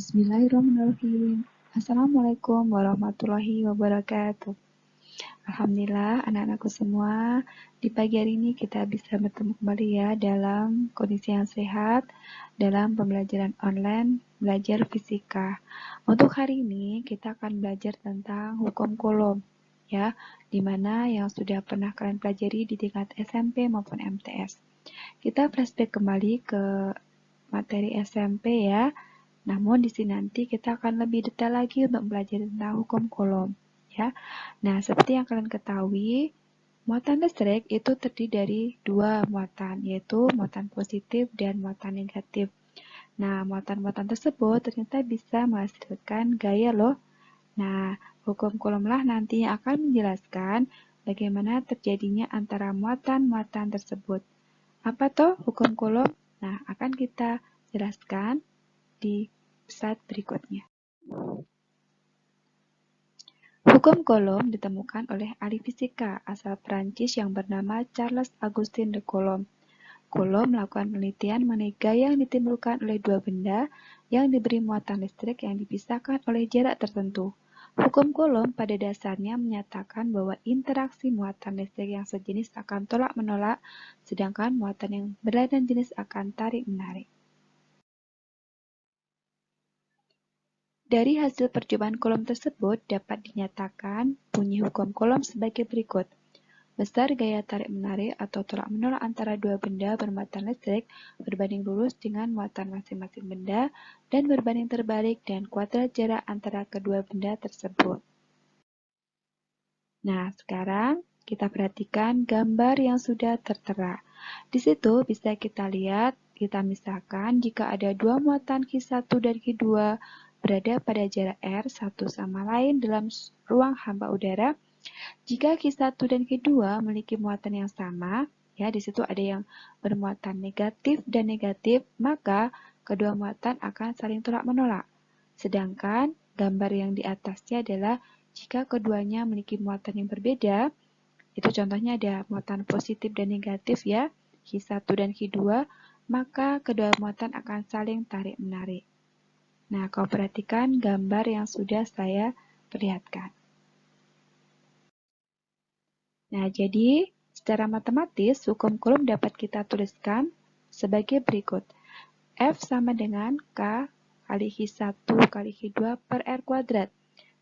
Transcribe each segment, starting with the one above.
Bismillahirrahmanirrahim. Assalamualaikum warahmatullahi wabarakatuh. Alhamdulillah anak-anakku semua, di pagi hari ini kita bisa bertemu kembali ya dalam kondisi yang sehat dalam pembelajaran online belajar fisika. Untuk hari ini kita akan belajar tentang hukum Coulomb ya, dimana yang sudah pernah kalian pelajari di tingkat SMP maupun MTS. Kita flashback kembali ke materi SMP ya. Namun di sini nanti kita akan lebih detail lagi untuk belajar tentang hukum Coulomb ya. Nah, seperti yang kalian ketahui, muatan listrik itu terdiri dari dua muatan, yaitu muatan positif dan muatan negatif. Nah, muatan-muatan tersebut ternyata bisa menghasilkan gaya loh. Nah, hukum Coulomb lah nantinya akan menjelaskan bagaimana terjadinya antara muatan-muatan tersebut. Apa toh hukum Coulomb? Nah, akan kita jelaskan di slide berikutnya. Hukum Coulomb ditemukan oleh ahli fisika asal Prancis yang bernama Charles Augustin de Coulomb. Coulomb melakukan penelitian mengenai gaya yang ditimbulkan oleh dua benda yang diberi muatan listrik yang dipisahkan oleh jarak tertentu. Hukum Coulomb pada dasarnya menyatakan bahwa interaksi muatan listrik yang sejenis akan tolak-menolak, sedangkan muatan yang berlainan jenis akan tarik-menarik. Dari hasil percobaan Coulomb tersebut dapat dinyatakan bunyi hukum Coulomb sebagai berikut. Besar gaya tarik-menarik atau tolak-menolak antara dua benda bermuatan listrik berbanding lurus dengan muatan masing-masing benda dan berbanding terbalik dengan kuadrat jarak antara kedua benda tersebut. Nah, sekarang kita perhatikan gambar yang sudah tertera. Di situ bisa kita lihat, kita misalkan jika ada dua muatan Q1 dan Q2 berada pada jarak R satu sama lain dalam ruang hampa udara. Jika Q1 dan Q2 memiliki muatan yang sama, ya di situ ada yang bermuatan negatif dan negatif, maka kedua muatan akan saling tolak-menolak. Sedangkan gambar yang di atasnya adalah jika keduanya memiliki muatan yang berbeda, itu contohnya ada muatan positif dan negatif ya, Q1 dan Q2, maka kedua muatan akan saling tarik-menarik. Nah, kau perhatikan gambar yang sudah saya perlihatkan. Nah, jadi secara matematis, hukum Coulomb dapat kita tuliskan sebagai berikut. F sama dengan K kali Q1 kali Q2 per R kuadrat,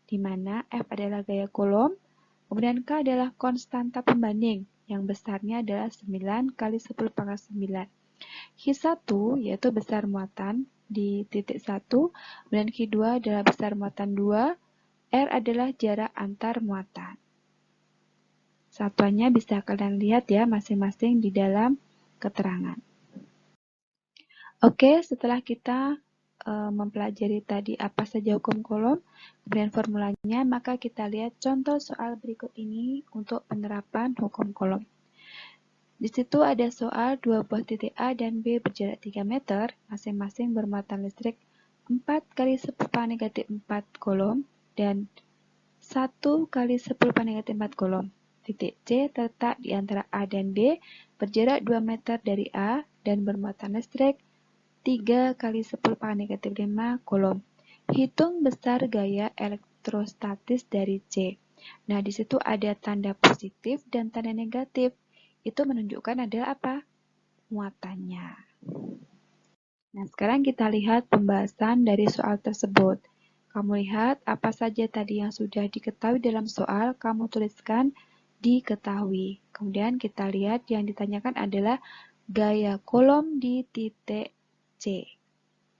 di mana F adalah gaya Coulomb, kemudian K adalah konstanta pembanding, yang besarnya adalah 9 kali 10 pangkat 9. Q1 yaitu besar muatan di titik 1, kemudian Q2 adalah besar muatan 2, R adalah jarak antar muatan. Satuannya bisa kalian lihat ya masing-masing di dalam keterangan. Oke, setelah kita mempelajari tadi apa saja hukum Coulomb, kemudian formulanya, maka kita lihat contoh soal berikut ini untuk penerapan hukum Coulomb. Di situ ada soal dua buah titik A dan B berjarak 3 meter, masing-masing bermuatan listrik 4 kali 10 pangkat negatif 4 Coulomb dan 1 kali 10 pangkat negatif 4 Coulomb. Titik C terletak di antara A dan B, berjarak 2 meter dari A dan bermuatan listrik 3 kali 10 pangkat negatif 5 Coulomb. Hitung besar gaya elektrostatis dari C. Nah, di situ ada tanda positif dan tanda negatif. Itu menunjukkan adalah apa? Muatannya. Nah, sekarang kita lihat pembahasan dari soal tersebut. Kamu lihat apa saja tadi yang sudah diketahui dalam soal, kamu tuliskan diketahui. Kemudian kita lihat yang ditanyakan adalah gaya Coulomb di titik C.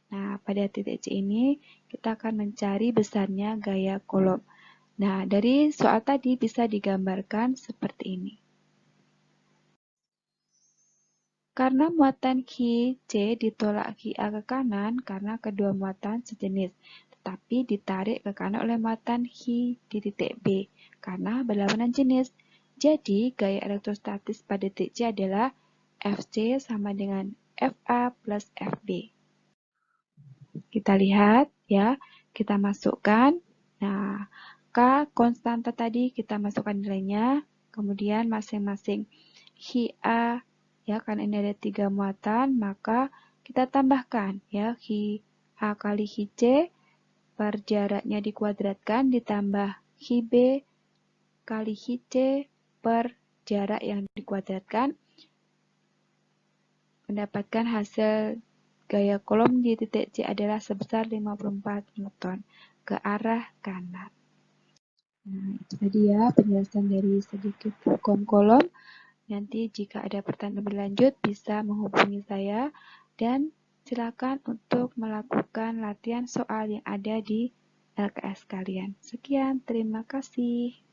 Nah, pada titik C ini kita akan mencari besarnya gaya Coulomb. Nah, dari soal tadi bisa digambarkan seperti ini. Karena muatan Qc ditolak Qa ke kanan karena kedua muatan sejenis, tetapi ditarik ke kanan oleh muatan Qi di titik B karena berlawanan jenis. Jadi, gaya elektrostatis pada titik C adalah Fc sama dengan Fa plus Fb. Kita lihat ya, kita masukkan. Nah, K konstanta tadi kita masukkan nilainya, kemudian masing-masing Qi ya, karena ini ada 3 muatan, maka kita tambahkan ya, Qi A kali HC per jaraknya dikuadratkan ditambah HB kali HC per jarak yang dikuadratkan, mendapatkan hasil gaya kolom di titik C adalah sebesar 54 Newton ke arah kanan. Nah, itu tadi ya penjelasan dari sedikit hukum kolom. Nanti jika ada pertanyaan lebih lanjut bisa menghubungi saya dan silakan untuk melakukan latihan soal yang ada di LKS kalian. Sekian, terima kasih.